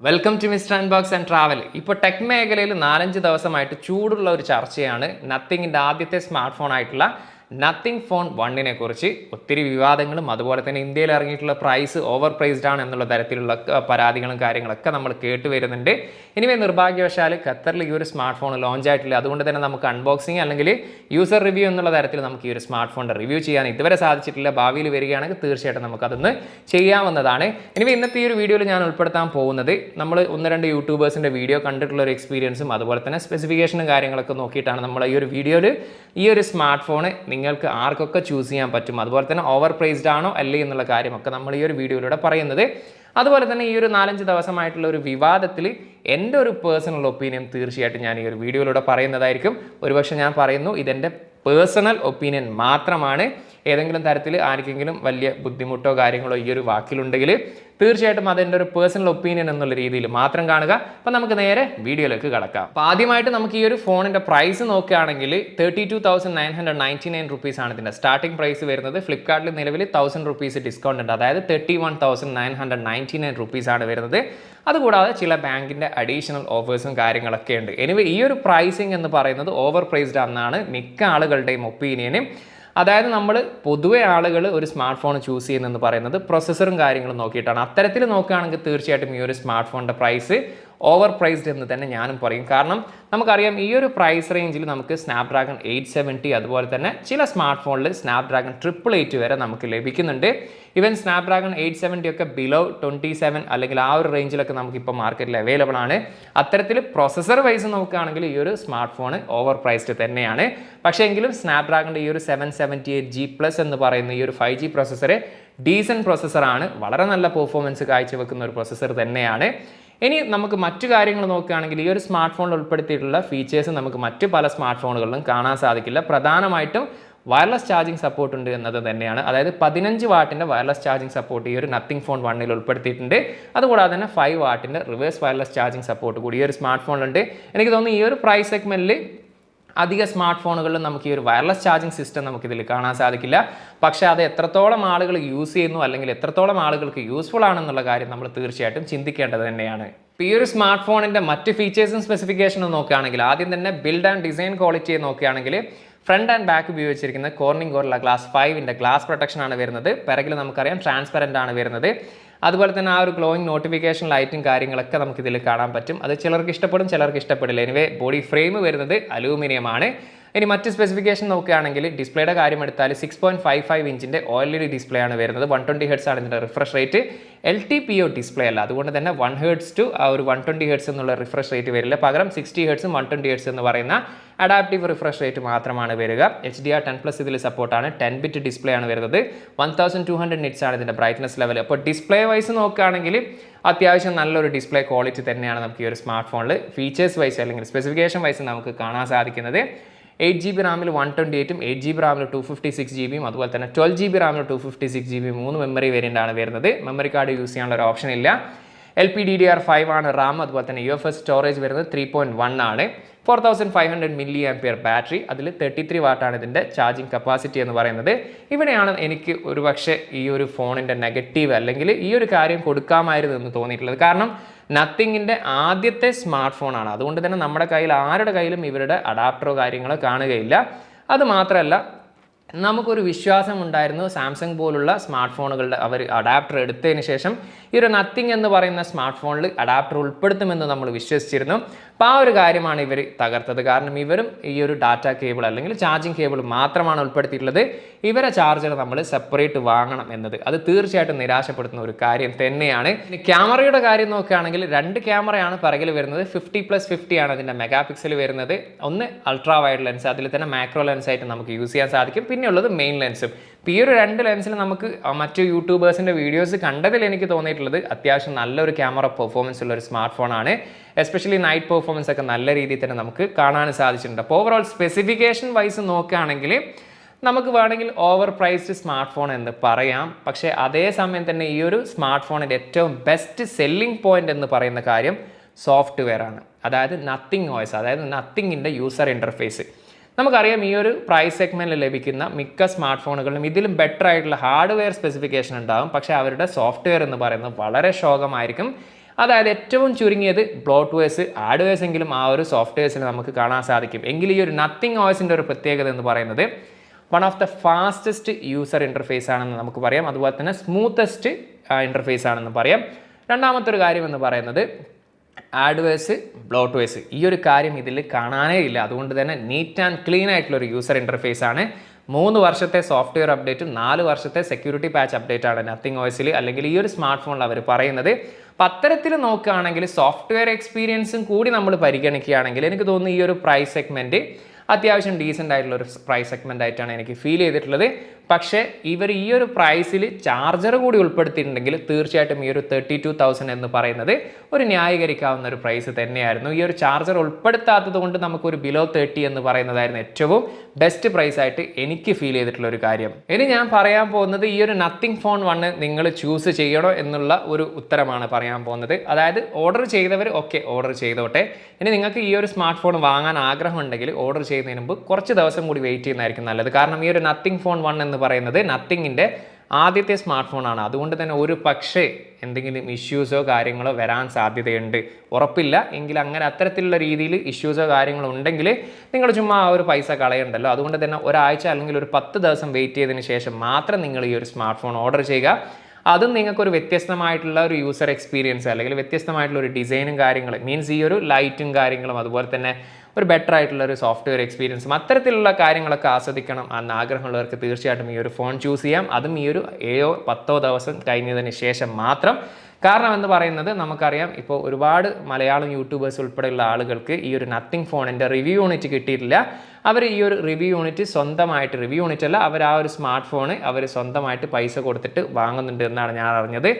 Welcome to mister unbox and travel. ഇപ്പോൾ tech മേഖലയിൽ 4-5 ദിവസമായിട്ട് ചൂടുള്ള ഒരു ചർച്ചയാണ് നത്തിങ്ങിൻ്റെ ആദ്യത്തെ സ്മാർട്ട് ഫോൺ ആയിട്ടുള്ള നത്തിങ് ഫോൺ 1നെ കുറിച്ച്. ഒത്തിരി വിവാദങ്ങളും അതുപോലെ തന്നെ ഇന്ത്യയിൽ ഇറങ്ങിയിട്ടുള്ള പ്രൈസ് ഓവർ പ്രൈസ്ഡ് ആണ് എന്നുള്ള തരത്തിലുള്ള പരാതികളും കാര്യങ്ങളൊക്കെ നമ്മൾ കേട്ട് വരുന്നുണ്ട്. ഇനിവേ നിർഭാഗ്യവശാൽ ഖത്തറിൽ ഈ ഒരു സ്മാർട്ട് ഫോൺ ലോഞ്ച് ആയിട്ടില്ല. അതുകൊണ്ട് തന്നെ നമുക്ക് അൺബോക്സിങ് അല്ലെങ്കിൽ യൂസർ റിവ്യൂ എന്നുള്ള തരത്തിൽ നമുക്ക് ഈ ഒരു സ്മാർട്ട് ഫോണിൻ്റെ റിവ്യൂ ചെയ്യാൻ ഇതുവരെ സാധിച്ചിട്ടില്ല. ഭാവിയിൽ വരികയാണെങ്കിൽ തീർച്ചയായിട്ടും നമുക്കതൊന്ന് ചെയ്യാവുന്നതാണ്. ഇനിവേ ഇന്നത്തെ ഈ ഒരു വീഡിയോയിൽ ഞാൻ ഉൾപ്പെടുത്താൻ പോകുന്നത് നമ്മൾ 1-2 യൂട്യൂബേഴ്സിൻ്റെ വീഡിയോ കണ്ടിട്ടുള്ള ഒരു എക്സ്പീരിയൻസും അതുപോലെ തന്നെ സ്പെസിഫിക്കേഷനും കാര്യങ്ങളൊക്കെ നോക്കിയിട്ടാണ് നമ്മൾ ഈ ഒരു വീഡിയോയിൽ ഈ ഒരു സ്മാർട്ട് ഫോൺ നിങ്ങൾക്ക് ആർക്കൊക്കെ ചൂസ് ചെയ്യാൻ പറ്റും, അതുപോലെ തന്നെ ഓവർ പ്രൈസ്ഡ് ആണോ അല്ലേ എന്നുള്ള കാര്യമൊക്കെ നമ്മൾ ഈ ഒരു വീഡിയോയിലൂടെ പറയുന്നത്. അതുപോലെ തന്നെ ഈ ഒരു 4-5 ദിവസമായിട്ടുള്ള ഒരു വിവാദത്തിൽ എൻ്റെ ഒരു പേഴ്സണൽ ഒപ്പീനിയൻ തീർച്ചയായിട്ടും ഞാൻ ഈ ഒരു വീഡിയോയിലൂടെ പറയുന്നതായിരിക്കും. ഒരുപക്ഷെ ഞാൻ പറയുന്നു ഇതെൻ്റെ പേഴ്സണൽ ഒപ്പീനിയൻ മാത്രമാണ്. ഏതെങ്കിലും തരത്തിൽ ആർക്കെങ്കിലും വലിയ ബുദ്ധിമുട്ടോ കാര്യങ്ങളോ ഈ ഒരു വാക്കിലുണ്ടെങ്കിൽ തീർച്ചയായിട്ടും അതെൻ്റെ ഒരു പേഴ്സണൽ ഒപ്പീനിയൻ എന്നുള്ള രീതിയിൽ മാത്രം കാണുക. അപ്പം നമുക്ക് നേരെ വീഡിയോയിലേക്ക് കടക്കാം. അപ്പോൾ ആദ്യമായിട്ട് നമുക്ക് ഈ ഒരു ഫോണിൻ്റെ പ്രൈസ് നോക്കുകയാണെങ്കിൽ 32,999 റുപ്പീസാണ് ഇതിൻ്റെ സ്റ്റാർട്ടിംഗ് പ്രൈസ് വരുന്നത്. ഫ്ലിപ്കാർട്ടിൽ നിലവിൽ 1000 റുപ്പീസ് ഡിസ്കൗണ്ട് ഉണ്ട്, അതായത് 31,999 റുപ്പീസാണ് വരുന്നത്. അതുകൂടാതെ ചില ബാങ്കിൻ്റെ അഡീഷണൽ ഓഫേഴ്സും കാര്യങ്ങളൊക്കെ ഉണ്ട്. എനിവേ ഈ ഒരു പ്രൈസിങ് എന്ന് പറയുന്നത് ഓവർ പ്രൈസ്ഡ് എന്നാണ് മിക്ക ആളുകളുടെയും ഒപ്പീനിയനും. അതായത് നമ്മൾ പൊതുവെ ആളുകൾ ഒരു സ്മാർട്ട് ഫോൺ ചൂസ് ചെയ്യുന്നതെന്ന് പറയുന്നത് പ്രൊസസ്സറും കാര്യങ്ങളും നോക്കിയിട്ടാണ്. അത്തരത്തിൽ നോക്കുകയാണെങ്കിൽ തീർച്ചയായിട്ടും ഈ ഒരു സ്മാർട്ട് ഫോണിൻ്റെ പ്രൈസ് ഓവർ പ്രൈസ്ഡ് എന്ന് തന്നെ ഞാനും പറയും. കാരണം നമുക്കറിയാം ഈ ഒരു പ്രൈസ് റേഞ്ചിൽ നമുക്ക് സ്നാപ്ഡ്രാഗൺ 870 അതുപോലെ തന്നെ ചില സ്മാർട്ട് ഫോണിൽ സ്നാപ്ഡ്രാഗൺ 888 വരെ നമുക്ക് ലഭിക്കുന്നുണ്ട്. ഈവൻ സ്നാപ്ഡ്രാഗൺ 870 ഒക്കെ ബിലോ 27 അല്ലെങ്കിൽ ആ ഒരു റേഞ്ചിലൊക്കെ നമുക്കിപ്പോൾ മാർക്കറ്റിൽ അവൈലബിൾ ആണ്. അത്തരത്തിൽ പ്രൊസസ്സർ വൈസ് നോക്കുകയാണെങ്കിൽ ഈ ഒരു സ്മാർട്ട് ഫോൺ ഓവർ പ്രൈസ്ഡ് തന്നെയാണ്. പക്ഷേ എങ്കിലും സ്നാപ്ഡ്രാഗണിൻ്റെ ഈ ഒരു 778G+ എന്ന് പറയുന്ന ഈ ഒരു 5G പ്രൊസസ്സർ ഡീസൻറ്റ് പ്രൊസസ്സറാണ്, വളരെ നല്ല പെർഫോമൻസ് കാഴ്ചവെക്കുന്ന ഒരു പ്രൊസസ്സർ തന്നെയാണ്. ഇനി നമുക്ക് മറ്റു കാര്യങ്ങൾ നോക്കുകയാണെങ്കിൽ ഈ ഒരു സ്മാർട്ട് ഫോണിൽ ഉൾപ്പെടുത്തിയിട്ടുള്ള ഫീച്ചേഴ്സ് നമുക്ക് മറ്റ് പല സ്മാർട്ട് ഫോണുകളിലും കാണാൻ സാധിക്കില്ല. പ്രധാനമായിട്ടും വയർലെസ് ചാർജിങ് സപ്പോർട്ട് ഉണ്ട് എന്നത് തന്നെയാണ്. അതായത് 15 വാട്ടിൻ്റെ വയർലെസ് ചാർജിങ് സപ്പോർട്ട് ഈ ഒരു നത്തിങ് ഫോൺ 1ൽ ഉൾപ്പെടുത്തിയിട്ടുണ്ട്. അതുകൂടാതെ തന്നെ 5 വാട്ടിൻ്റെ റിവേഴ്സ് വയർലെസ് ചാർജിങ് സപ്പോർട്ട് കൂടി ഈ ഒരു സ്മാർട്ട് ഫോണിലുണ്ട്. എനിക്ക് തോന്നുന്നു ഈ ഒരു പ്രൈസ് സെഗ്മെൻറ്റിൽ അധിക സ്മാർട്ട് ഫോണുകളിലും നമുക്ക് ഈ ഒരു വയർലെസ് ചാർജിങ് സിസ്റ്റം നമുക്കിതിൽ കാണാൻ സാധിക്കില്ല. പക്ഷേ അത് എത്രത്തോളം ആളുകൾ യൂസ് ചെയ്യുന്നു അല്ലെങ്കിൽ എത്രത്തോളം ആളുകൾക്ക് യൂസ്ഫുൾ ആണെന്നുള്ള കാര്യം നമ്മൾ തീർച്ചയായിട്ടും ചിന്തിക്കേണ്ടത് തന്നെയാണ്. ഇപ്പോൾ ഈ ഒരു സ്മാർട്ട് ഫോണിൻ്റെ മറ്റ് ഫീച്ചേഴ്സും സ്പെസിഫിക്കേഷനും നോക്കുകയാണെങ്കിൽ ആദ്യം തന്നെ ബിൽഡ് ആൻഡ് ഡിസൈൻ ക്വാളിറ്റിയെ നോക്കുകയാണെങ്കിൽ ഫ്രണ്ട് ആൻഡ് ബാക്ക് ഉപയോഗിച്ചിരിക്കുന്ന കോർണിംഗ് ഗോറില്ല ഗ്ലാസ് 5ൻ്റെ ഗ്ലാസ് പ്രൊട്ടക്ഷൻ ആണ് വരുന്നത്. പിറകിൽ നമുക്കറിയാം ട്രാൻസ്പെറൻ്റ് ആണ് വരുന്നത്. അതുപോലെ തന്നെ ആ ഒരു ഗ്ലോയിങ് നോട്ടിഫിക്കേഷൻ ലൈറ്റും കാര്യങ്ങളൊക്കെ നമുക്കിതിൽ കാണാൻ പറ്റും. അത് ചിലർക്ക് ഇഷ്ടപ്പെടും, ചിലർക്ക് ഇഷ്ടപ്പെടില്ല. എനിവേ ബോഡി ഫ്രെയിം വരുന്നത് അലൂമിനിയം ആണ്. ഇനി മറ്റ് സ്പെസിഫിക്കേഷൻ നോക്കുകയാണെങ്കിൽ ഡിസ്പ്ലേയുടെ കാര്യം എടുത്താൽ 6.55 ഇഞ്ചിൻ്റെ OLED ഡിസ്പ്ലേ ആണ് വരുന്നത്. 120 Hz ആണ് ഇതിൻ്റെ റിഫ്രഷ് റേറ്റ്. LTPO ഡിസ്പ്ലേ അല്ല, അതുകൊണ്ട് തന്നെ 1 Hz to ആ ഒരു 120 Hz എന്നുള്ള റിഫ്രഷ് റേറ്റ് വരില്ല. പകരം 60 Hz 120 Hz എന്ന് പറയുന്ന അഡാപ്റ്റീവ് റിഫ്രഷ് റേറ്റ് മാത്രമാണ് വരിക. HDR10+ ഇതിൽ സപ്പോർട്ടാണ്. 10-bit ഡിസ്പ്ലേ ആണ് വരുന്നത്. 1200 nits ആണ് ഇതിൻ്റെ ബ്രൈറ്റ്നസ് ലെവൽ. അപ്പോൾ ഡിസ്പ്ലേ വൈസ് നോക്കുകയാണെങ്കിൽ അത്യാവശ്യം നല്ലൊരു ഡിസ്പ്ലേ ക്വാളിറ്റി തന്നെയാണ് നമുക്ക് ഈ ഒരു സ്മാർട്ട് ഫോണിൽ ഫീച്ചേഴ്സ് വൈസ് അല്ലെങ്കിൽ സ്പെസിഫിക്കേഷൻ വൈസ് നമുക്ക് കാണാൻ സാധിക്കുന്നത്. 8GB റാമിൽ 128ഉം 8GB റാമിൽ 256GB അതുപോലെ തന്നെ 12GB റാമിൽ 256GB 3 മെമ്മറി വേരിയൻ്റ് ആണ് വരുന്നത്. മെമ്മറി കാർഡ് യൂസ് ചെയ്യാനുള്ള ഒരു ഓപ്ഷൻ ഇല്ല. LPDDR5 ആണ് റാം. അതുപോലെ തന്നെ UFS സ്റ്റോറേജ് വരുന്നത് 3.1 ആണ്. 4500 mAh ബാറ്ററി, അതിൽ 33 വാട്ടാണ് ഇതിൻ്റെ ചാർജിങ് കപ്പാസിറ്റി എന്ന് പറയുന്നത്. ഇവിടെയാണ് എനിക്ക് ഒരുപക്ഷെ ഈ ഒരു ഫോണിൻ്റെ നെഗറ്റീവ് അല്ലെങ്കിൽ ഈ ഒരു കാര്യം കൊടുക്കാമായിരുന്നു എന്ന് തോന്നിയിട്ടുള്ളത്. കാരണം നത്തിങ്ങിൻ്റെ ആദ്യത്തെ സ്മാർട്ട് ഫോണാണ്. അതുകൊണ്ട് തന്നെ നമ്മുടെ കയ്യിൽ ആരുടെ കയ്യിലും ഇവരുടെ അഡാപ്റ്ററോ കാര്യങ്ങളോ കാണുകയില്ല. അതുമാത്രമല്ല നമുക്കൊരു വിശ്വാസം ഉണ്ടായിരുന്നു സാംസങ് പോലുള്ള സ്മാർട്ട് ഫോണുകളുടെ അവർ അഡാപ്റ്റർ എടുത്തതിന് ശേഷം ഈ ഒരു നത്തിങ് എന്ന് പറയുന്ന സ്മാർട്ട് ഫോണിൽ അഡാപ്റ്റർ ഉൾപ്പെടുത്തുമെന്ന് നമ്മൾ വിശ്വസിച്ചിരുന്നു. അപ്പോൾ ആ ഒരു കാര്യമാണ് ഇവർ തകർത്തത്. കാരണം ഇവരും ഈ ഒരു ഡാറ്റ കേബിൾ അല്ലെങ്കിൽ ചാർജിങ് കേബിൾ മാത്രമാണ് ഉൾപ്പെടുത്തിയിട്ടുള്ളത്. ഇവരെ ചാർജർ നമ്മൾ സെപ്പറേറ്റ് വാങ്ങണം എന്നത് അത് തീർച്ചയായിട്ടും നിരാശപ്പെടുത്തുന്ന ഒരു കാര്യം തന്നെയാണ്. ക്യാമറയുടെ കാര്യം നോക്കുകയാണെങ്കിൽ 2 ക്യാമറയാണ് പിറകിൽ വരുന്നത്. 50+50 ആണ് അതിൻ്റെ മെഗാ പിക്സൽ വരുന്നത്. ഒന്ന് അൾട്രാ വൈഡ് ലെൻസ്, അതിൽ തന്നെ മാക്രോ ലെൻസ് ആയിട്ട് നമുക്ക് യൂസ് ചെയ്യാൻ സാധിക്കും. പിന്നെയുള്ളത് മെയിൻ ലെൻസും. ഇപ്പോൾ ഈ ഒരു 2 ലെൻസിൽ നമുക്ക് മറ്റു യൂട്യൂബേഴ്സിൻ്റെ വീഡിയോസ് കണ്ടതിൽ എനിക്ക് തോന്നിയിട്ടുള്ളത് അത്യാവശ്യം നല്ലൊരു ക്യാമറ പെർഫോമൻസ് ഉള്ള ഒരു സ്മാർട്ട് ഫോണാണ്. എസ്പെഷ്യലി നൈറ്റ് പെർഫോമൻസ് ഒക്കെ നല്ല രീതിയിൽ തന്നെ നമുക്ക് കാണാൻ സാധിച്ചിട്ടുണ്ട്. അപ്പോൾ ഓവറോൾ സ്പെസിഫിക്കേഷൻ വൈസ് നോക്കുകയാണെങ്കിൽ നമുക്ക് വേണമെങ്കിൽ ഓവർ പ്രൈസ്ഡ് സ്മാർട്ട് ഫോൺ എന്ന് പറയാം. പക്ഷേ അതേ സമയം തന്നെ ഈ ഒരു സ്മാർട്ട് ഫോണിൻ്റെ ഏറ്റവും ബെസ്റ്റ് സെല്ലിംഗ് പോയിന്റ് എന്ന് പറയുന്ന കാര്യം സോഫ്റ്റ്വെയർ ആണ്. അതായത് നത്തിങ് OS, അതായത് നത്തിങ്ങിൻ്റെ യൂസർ ഇൻ്റർഫേസ്. നമുക്കറിയാം ഈ ഒരു പ്രൈസ് സെഗ്മെൻറ്റിൽ ലഭിക്കുന്ന മിക്ക സ്മാർട്ട് ഫോണുകളിലും ഇതിലും ബെറ്റർ ആയിട്ടുള്ള ഹാർഡ്വെയർ സ്പെസിഫിക്കേഷൻ ഉണ്ടാകും. പക്ഷേ അവരുടെ സോഫ്റ്റ്വെയർ എന്ന് പറയുന്നത് വളരെ ശോകമായിരിക്കും. അതായത് ഏറ്റവും ചുരുങ്ങിയത് ബ്ലോട്ട്വെയർസ് ആഡ്വെയർസ് എങ്കിലും ആ ഒരു സോഫ്റ്റ്വെയർസിൽ നമുക്ക് കാണാൻ സാധിക്കും. എങ്കിൽ ഈ ഒരു നത്തിങ് OSന്റെ ഒരു പ്രത്യേകത എന്ന് പറയുന്നത് one of the fastest user interface ആണെന്ന് നമുക്ക് പറയാം. അതുപോലെ തന്നെ സ്മൂത്തസ്റ്റ് ഇൻ്റർഫേസ് ആണെന്ന് പറയാം. രണ്ടാമത്തെ ഒരു കാര്യം എന്ന് പറയുന്നത് ആഡ്വേഴ്സ് ബ്ലോട്ട്വേഴ്സ് ഈ ഒരു കാര്യം ഇതിൽ കാണാനേ ഇല്ല. അതുകൊണ്ട് തന്നെ നീറ്റ് ആൻഡ് ക്ലീൻ ആയിട്ടുള്ള ഒരു യൂസർ ഇൻ്റർഫേസ് ആണ്. 3 വർഷത്തെ സോഫ്റ്റ്വെയർ അപ്ഡേറ്റും 4 വർഷത്തെ സെക്യൂരിറ്റി പാച്ച് അപ്ഡേറ്റ് ആണ് നത്തിങ് OSൽ അല്ലെങ്കിൽ ഈ ഒരു സ്മാർട്ട് ഫോണിൽ അവർ പറയുന്നത്. അപ്പം അത്തരത്തിൽ നോക്കുകയാണെങ്കിൽ സോഫ്റ്റ്വെയർ എക്സ്പീരിയൻസും കൂടി നമ്മൾ പരിഗണിക്കുകയാണെങ്കിൽ എനിക്ക് തോന്നുന്നു ഈ ഒരു പ്രൈസ് സെഗ്മെൻറ്റ് അത്യാവശ്യം ഡീസൻ്റ് ആയിട്ടുള്ള ഒരു പ്രൈസ് സെഗ്മെൻ്റ് ആയിട്ടാണ് എനിക്ക് ഫീൽ ചെയ്തിട്ടുള്ളത്. പക്ഷേ ഇവർ ഈ ഒരു പ്രൈസിൽ ചാർജർ കൂടി ഉൾപ്പെടുത്തിയിട്ടുണ്ടെങ്കിൽ തീർച്ചയായിട്ടും ഈ ഒരു 32,000 എന്ന് പറയുന്നത് ഒരു ന്യായീകരിക്കാവുന്ന ഒരു പ്രൈസ് തന്നെയായിരുന്നു. ഈ ഒരു ചാർജർ ഉൾപ്പെടുത്താത്തത് കൊണ്ട് നമുക്കൊരു ബിലോ 30 എന്ന് പറയുന്നതായിരുന്നു ഏറ്റവും ബെസ്റ്റ് പ്രൈസ് ആയിട്ട് എനിക്ക് ഫീൽ ചെയ്തിട്ടുള്ള ഒരു കാര്യം. ഇനി ഞാൻ പറയാൻ പോകുന്നത് ഈ ഒരു നത്തിങ് ഫോൺ 1 നിങ്ങൾ ചൂസ് ചെയ്യണോ എന്നുള്ള ഒരു ഉത്തരമാണ് പറയാൻ പോകുന്നത്. അതായത് ഓർഡർ ചെയ്തവർ ഓക്കെ ഓർഡർ ചെയ്തോട്ടെ. ഇനി നിങ്ങൾക്ക് ഈ ഒരു സ്മാർട്ട് ഫോൺ വാങ്ങാൻ ആഗ്രഹമുണ്ടെങ്കിൽ ഓർഡർ ചെയ്യുന്നതിന് മുമ്പ് കുറച്ച് ദിവസം കൂടി വെയിറ്റ് ചെയ്യുന്നതായിരിക്കും നല്ലത്. കാരണം ഈ ഒരു നത്തിങ് ഫോൺ 1 എന്ന് പറയുന്നത് നത്തിങ്ങിൻ്റെ ആദ്യത്തെ സ്മാർട്ട് ഫോണാണ്. അതുകൊണ്ട് തന്നെ ഒരു പക്ഷേ എന്തെങ്കിലും ഇഷ്യൂസോ കാര്യങ്ങളോ വരാൻ സാധ്യതയുണ്ട്. ഉറപ്പില്ല എങ്കിൽ അങ്ങനെ അത്തരത്തിലുള്ള രീതിയിൽ ഇഷ്യൂസോ കാര്യങ്ങളോ ഉണ്ടെങ്കിൽ നിങ്ങൾ ചുമ്മാ ആ ഒരു പൈസ കളയണ്ടല്ലോ. അതുകൊണ്ട് തന്നെ ഒരാഴ്ച അല്ലെങ്കിൽ ഒരു 10 ദിവസം വെയിറ്റ് ചെയ്തതിന് ശേഷം മാത്രം നിങ്ങൾ ഈ ഒരു സ്മാർട്ട് ഫോൺ ഓർഡർ ചെയ്യുക. അതും നിങ്ങൾക്കൊരു വ്യത്യസ്തമായിട്ടുള്ള ഒരു യൂസർ എക്സ്പീരിയൻസ് അല്ലെങ്കിൽ വ്യത്യസ്തമായിട്ടുള്ള ഒരു ഡിസൈനും കാര്യങ്ങൾ മീൻസ് ഈ ഒരു ലൈറ്റും കാര്യങ്ങളും അതുപോലെ തന്നെ ഒരു ബെറ്റർ ആയിട്ടുള്ള ഒരു സോഫ്റ്റ്വെയർ എക്സ്പീരിയൻസും അത്തരത്തിലുള്ള കാര്യങ്ങളൊക്കെ ആസ്വദിക്കണം എന്ന ആഗ്രഹമുള്ളവർക്ക് തീർച്ചയായിട്ടും ഈ ഒരു ഫോൺ ചൂസ് ചെയ്യാം. അതും ഈ ഒരു 7-10 ദിവസം കഴിഞ്ഞതിന് ശേഷം മാത്രം. കാരണം എന്ന് പറയുന്നത് നമുക്കറിയാം ഇപ്പോൾ ഒരുപാട് മലയാളം യൂട്യൂബേഴ്സ് ഉൾപ്പെടെയുള്ള ആളുകൾക്ക് ഈ ഒരു നത്തിങ് ഫോണിൻ്റെ റിവ്യൂ യൂണിറ്റ് കിട്ടിയിട്ടില്ല. അവർ ഈ ഒരു റിവ്യൂ യൂണിറ്റ് സ്വന്തമായിട്ട് റിവ്യൂ യൂണിറ്റ് അല്ല അവർ ആ ഒരു സ്മാർട്ട് ഫോണ് അവർ സ്വന്തമായിട്ട് പൈസ കൊടുത്തിട്ട് വാങ്ങുന്നുണ്ട് എന്നാണ് ഞാൻ അറിഞ്ഞത്.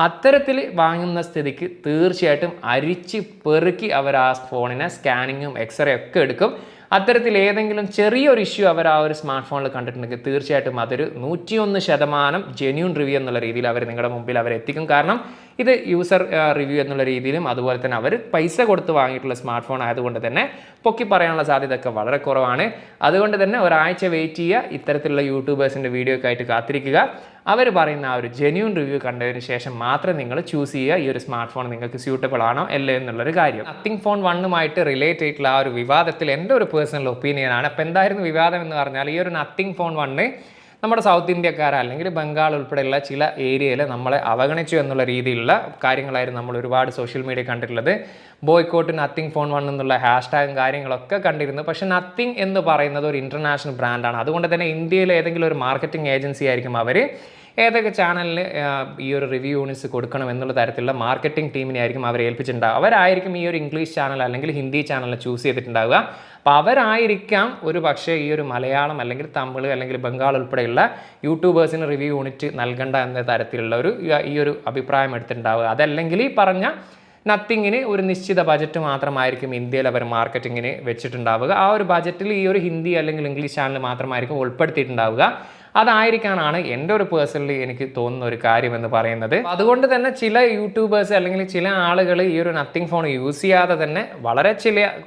അത്തരത്തിൽ വാങ്ങുന്ന സ്ഥിതിക്ക് തീർച്ചയായിട്ടും അരിച്ച് പെറുക്കി അവർ ആ ഫോണിനെ സ്കാനിങ്ങും എക്സ്റേ ഒക്കെ എടുക്കും. അത്തരത്തിൽ ഏതെങ്കിലും ചെറിയൊരു ഇഷ്യൂ അവർ ആ ഒരു സ്മാർട്ട് ഫോണിൽ കണ്ടിട്ടുണ്ടെങ്കിൽ തീർച്ചയായിട്ടും അതൊരു 101% ജെന്യൂൺ റിവ്യൂ എന്നുള്ള രീതിയിൽ അവർ നിങ്ങളുടെ മുമ്പിൽ അവരെത്തിക്കും. കാരണം ഇത് യൂസർ റിവ്യൂ എന്നുള്ള രീതിയിലും അതുപോലെ തന്നെ അവർ പൈസ കൊടുത്ത് വാങ്ങിയിട്ടുള്ള സ്മാർട്ട് ഫോൺ ആയതുകൊണ്ട് തന്നെ പൊക്കി പറയാനുള്ള സാധ്യതയൊക്കെ വളരെ കുറവാണ്. അതുകൊണ്ട് തന്നെ ഒരാഴ്ച വെയിറ്റ് ചെയ്യുക. ഇത്തരത്തിലുള്ള യൂട്യൂബേഴ്സിൻ്റെ വീഡിയോ ഒക്കെ ആയിട്ട് കാത്തിരിക്കുക. അവർ പറയുന്ന ആ ഒരു ജെന്യൂൺ റിവ്യൂ കണ്ടതിന് ശേഷം മാത്രം നിങ്ങൾ ചൂസ് ചെയ്യുക ഈ ഒരു സ്മാർട്ട് ഫോൺ നിങ്ങൾക്ക് സ്യൂട്ടബിൾ ആണോ അല്ലേ എന്നുള്ളൊരു കാര്യം. നത്തിങ് ഫോൺ 1 റിലേറ്റ് ആയിട്ടുള്ള ആ ഒരു വിവാദത്തിൽ എൻ്റെ ഒരു പേഴ്സണൽ ഒപ്പീനിയനാണ്. അപ്പോൾ എന്തായിരുന്നു വിവാദം എന്ന് പറഞ്ഞാൽ ഈ ഒരു നത്തിങ് ഫോൺ 1 നമ്മുടെ സൗത്ത് ഇന്ത്യക്കാർ അല്ലെങ്കിൽ ബംഗാൾ ഉൾപ്പെടെയുള്ള ചില ഏരിയയിൽ നമ്മളെ അവഗണിച്ചു എന്നുള്ള രീതിയിലുള്ള കാര്യങ്ങളായിരുന്നു നമ്മൾ ഒരുപാട് സോഷ്യൽ മീഡിയ കണ്ടിട്ടുള്ളത്. ബോയ്ക്കോട്ട് നത്തിങ് ഫോൺ 1 എന്നുള്ള ഹാഷ്ടാഗും കാര്യങ്ങളൊക്കെ കണ്ടിരുന്നു. പക്ഷേ നത്തിങ് എന്ന് പറയുന്നത് ഒരു ഇൻ്റർനാഷണൽ ബ്രാൻഡാണ്. അതുകൊണ്ട് തന്നെ ഇന്ത്യയിൽ ഏതെങ്കിലും ഒരു മാർക്കറ്റിംഗ് ഏജൻസി ആയിരിക്കും അവർ ഏതൊക്കെ ചാനലിൽ ഈ ഒരു റിവ്യൂ യൂണിറ്റ്സ് കൊടുക്കണം എന്നുള്ള തരത്തിലുള്ള മാർക്കറ്റിംഗ് ടീമിനെ ആയിരിക്കും അവർ ഏൽപ്പിച്ചിട്ടുണ്ടാവുക. അവരായിരിക്കും ഈ ഒരു ഇംഗ്ലീഷ് ചാനൽ അല്ലെങ്കിൽ ഹിന്ദി ചാനൽ ചൂസ് ചെയ്തിട്ടുണ്ടാവുക. അപ്പോൾ അവരായിരിക്കാം ഒരു പക്ഷേ ഈ ഒരു മലയാളം അല്ലെങ്കിൽ തമിഴ് അല്ലെങ്കിൽ ബംഗാൾ ഉൾപ്പെടെയുള്ള യൂട്യൂബേഴ്സിന് റിവ്യൂ യൂണിറ്റ് നൽകേണ്ട എന്ന തരത്തിലുള്ള ഈ ഒരു അഭിപ്രായം എടുത്തിട്ടുണ്ടാവുക. അതല്ലെങ്കിൽ ഈ പറഞ്ഞ നത്തിങ്ങിന് ഒരു നിശ്ചിത ബജറ്റ് മാത്രമായിരിക്കും ഇന്ത്യയിൽ അവർ മാർക്കറ്റിങ്ങിന് വെച്ചിട്ടുണ്ടാവുക. ആ ഒരു ബജറ്റിൽ ഈ ഒരു ഹിന്ദി അല്ലെങ്കിൽ ഇംഗ്ലീഷ് ചാനൽ മാത്രമായിരിക്കും ഉൾപ്പെടുത്തിയിട്ടുണ്ടാവുക. അതായിരിക്കാനാണ് എൻ്റെ ഒരു പേഴ്സണലി എനിക്ക് തോന്നുന്ന ഒരു കാര്യം എന്ന് പറയുന്നത്. അതുകൊണ്ട് തന്നെ ചില യൂട്യൂബേഴ്സ് അല്ലെങ്കിൽ ചില ആളുകൾ ഈ ഒരു നത്തിങ് ഫോൺ യൂസ് ചെയ്യാതെ തന്നെ വളരെ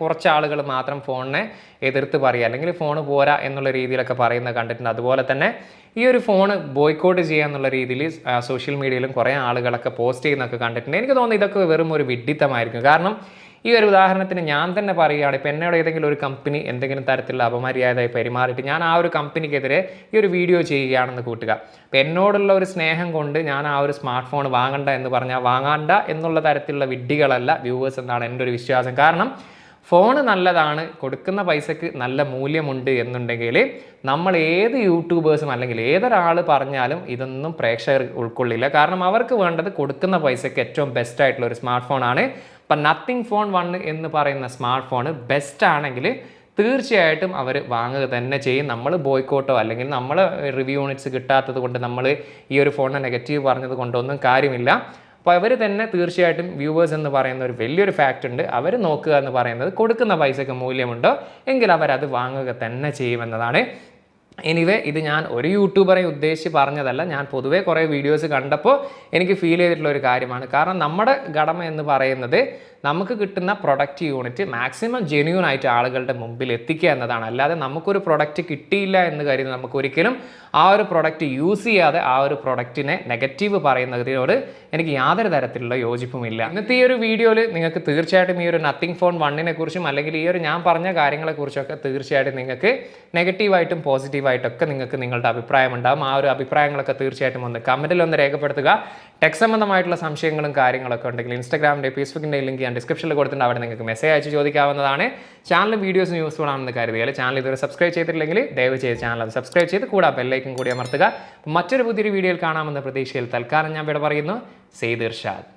കുറച്ച് ആളുകൾ മാത്രം ഫോണിനെ എതിർത്ത് പറയുക അല്ലെങ്കിൽ ഫോൺ പോരാ എന്നുള്ള രീതിയിലൊക്കെ പറയുന്നത് കണ്ടിട്ടുണ്ട്. അതുപോലെ തന്നെ ഈ ഒരു ഫോൺ ബോയ്ക്കോട്ട് ചെയ്യുക എന്നുള്ള രീതിയിൽ സോഷ്യൽ മീഡിയയിലും കുറേ ആളുകളൊക്കെ പോസ്റ്റ് ചെയ്യുന്നതൊക്കെ കണ്ടിട്ടുണ്ട്. എനിക്ക് തോന്നുന്നു ഇതൊക്കെ വെറും ഒരു വിഡ്ഢിത്തമായിരിക്കും. കാരണം ഈ ഒരു ഉദാഹരണത്തിന് ഞാൻ തന്നെ പറയുകയാണ്, ഇപ്പോൾ എന്നോട് ഏതെങ്കിലും ഒരു കമ്പനി എന്തെങ്കിലും തരത്തിലുള്ള അപമര്യാദയായി പെരുമാറിയിട്ട് ഞാൻ ആ ഒരു കമ്പനിക്കെതിരെ ഈ ഒരു വീഡിയോ ചെയ്യുകയാണെന്ന് കൂട്ടുക. അപ്പോൾ എന്നോടുള്ള ഒരു സ്നേഹം കൊണ്ട് ഞാൻ ആ ഒരു സ്മാർട്ട് ഫോൺ വാങ്ങണ്ട എന്ന് പറഞ്ഞാൽ വാങ്ങണ്ട എന്നുള്ള തരത്തിലുള്ള വിഡ്ഢികളല്ല വ്യൂവേഴ്സ് എന്നാണ് എൻ്റെ ഒരു വിശ്വാസം. കാരണം ഫോണ് നല്ലതാണ്, കൊടുക്കുന്ന പൈസക്ക് നല്ല മൂല്യമുണ്ട് എന്നുണ്ടെങ്കിൽ നമ്മൾ ഏത് യൂട്യൂബേഴ്സും അല്ലെങ്കിൽ ഏതൊരാൾ പറഞ്ഞാലും ഇതൊന്നും പ്രേക്ഷകർ ഉൾക്കൊള്ളില്ല. കാരണം അവർക്ക് വേണ്ടത് കൊടുക്കുന്ന പൈസക്ക് ഏറ്റവും ബെസ്റ്റ് ആയിട്ടുള്ള ഒരു സ്മാർട്ട് ഫോണാണ്. അപ്പം നത്തിങ് ഫോൺ 1 എന്ന് പറയുന്ന സ്മാർട്ട് ഫോണ് ബെസ്റ്റ് ആണെങ്കിൽ തീർച്ചയായിട്ടും അവർ വാങ്ങുക തന്നെ ചെയ്യും. നമ്മൾ ബോയ്ക്കോട്ടോ അല്ലെങ്കിൽ നമ്മൾ റിവ്യൂ യൂണിറ്റ്സ് കിട്ടാത്തത് കൊണ്ട് നമ്മൾ ഈ ഒരു ഫോണിനെ നെഗറ്റീവ് പറഞ്ഞത് കൊണ്ടൊന്നും കാര്യമില്ല. അപ്പോൾ അവർ തന്നെ തീർച്ചയായിട്ടും വ്യൂവേഴ്സ് എന്ന് പറയുന്ന ഒരു വലിയൊരു ഫാക്റ്റ് ഉണ്ട്. അവർ നോക്കുക എന്ന് പറയുന്നത് കൊടുക്കുന്ന പൈസയ്ക്ക് മൂല്യമുണ്ടോ എങ്കിൽ അവരത് വാങ്ങുക തന്നെ ചെയ്യുമെന്നതാണ്. എനിവേ ഇത് ഞാൻ ഒരു യൂട്യൂബറെ ഉദ്ദേശിച്ച് പറഞ്ഞതല്ല, ഞാൻ പൊതുവേ കുറേ വീഡിയോസ് കണ്ടപ്പോൾ എനിക്ക് ഫീൽ ചെയ്തിട്ടുള്ള ഒരു കാര്യമാണ്. കാരണം നമ്മുടെ കടമ എന്ന് പറയുന്നത് നമുക്ക് കിട്ടുന്ന പ്രൊഡക്റ്റ് യൂണിറ്റ് മാക്സിമം ജെന്യൂൻ ആയിട്ട് ആളുകളുടെ മുമ്പിൽ എത്തിക്കുക എന്നതാണ്. അല്ലാതെ നമുക്കൊരു പ്രൊഡക്റ്റ് കിട്ടിയില്ല എന്ന് കരുതി നമുക്ക് ഒരിക്കലും ആ ഒരു പ്രൊഡക്റ്റ് യൂസ് ചെയ്യാതെ ആ ഒരു പ്രൊഡക്റ്റിനെ നെഗറ്റീവ് പറയുന്നതിനോട് എനിക്ക് യാതൊരു തരത്തിലുള്ള യോജിപ്പുമില്ല. ഇന്നത്തെ ഈ ഒരു വീഡിയോയിൽ നിങ്ങൾക്ക് തീർച്ചയായിട്ടും ഈ ഒരു നത്തിങ് ഫോൺ 1നെ കുറിച്ചും അല്ലെങ്കിൽ ഈ ഒരു ഞാൻ പറഞ്ഞ കാര്യങ്ങളെക്കുറിച്ചൊക്കെ തീർച്ചയായിട്ടും നിങ്ങൾക്ക് നെഗറ്റീവായിട്ടും പോസിറ്റീവായിട്ടൊക്കെ നിങ്ങൾക്ക് നിങ്ങളുടെ അഭിപ്രായം ഉണ്ടാകും. ആ ഒരു അഭിപ്രായങ്ങളൊക്കെ തീർച്ചയായിട്ടും ഒന്ന് കമൻറ്റിൽ ഒന്ന് രേഖപ്പെടുത്തുക. ടെക് സംബന്ധമായിട്ടുള്ള സംശയങ്ങളും കാര്യങ്ങളൊക്കെ ഉണ്ടെങ്കിൽ ഇൻസ്റ്റാഗ്രാമിൻ്റെ ഫേസ്ബുക്കിൻ്റെ ലിങ്ക് ഞാൻ ഡിസ്ക്രിപ്ഷനിൽ കൊടുത്തിട്ടുണ്ട്. അവിടെ നിങ്ങൾക്ക് മെസ്സേജ് അയച്ച് ചോദിക്കാവുന്നതാണ്. ചാനൽ വീഡിയോസ് യൂസ്ഫുൾ ആണെന്ന് കരുതിയാൽ ചാനൽ ഇതുവരെ സബ്സ്ക്രൈബ് ചെയ്തിട്ടില്ലെങ്കിൽ ദയവ് ചെയ്ത് ചാനൽ അത് സബ്സ്ക്രൈബ് ചെയ്ത് കൂടാ ബെല്ലൈക്കൻ കൂടി അമർത്തുക. മറ്റൊരു പുതിയൊരു വീഡിയോയിൽ കാണാമെന്ന പ്രതീക്ഷയിൽ തൽക്കാലം ഞാൻ ഇവിടെ പറയുന്നു. സെയ്ദ് ഇർഷാദ്.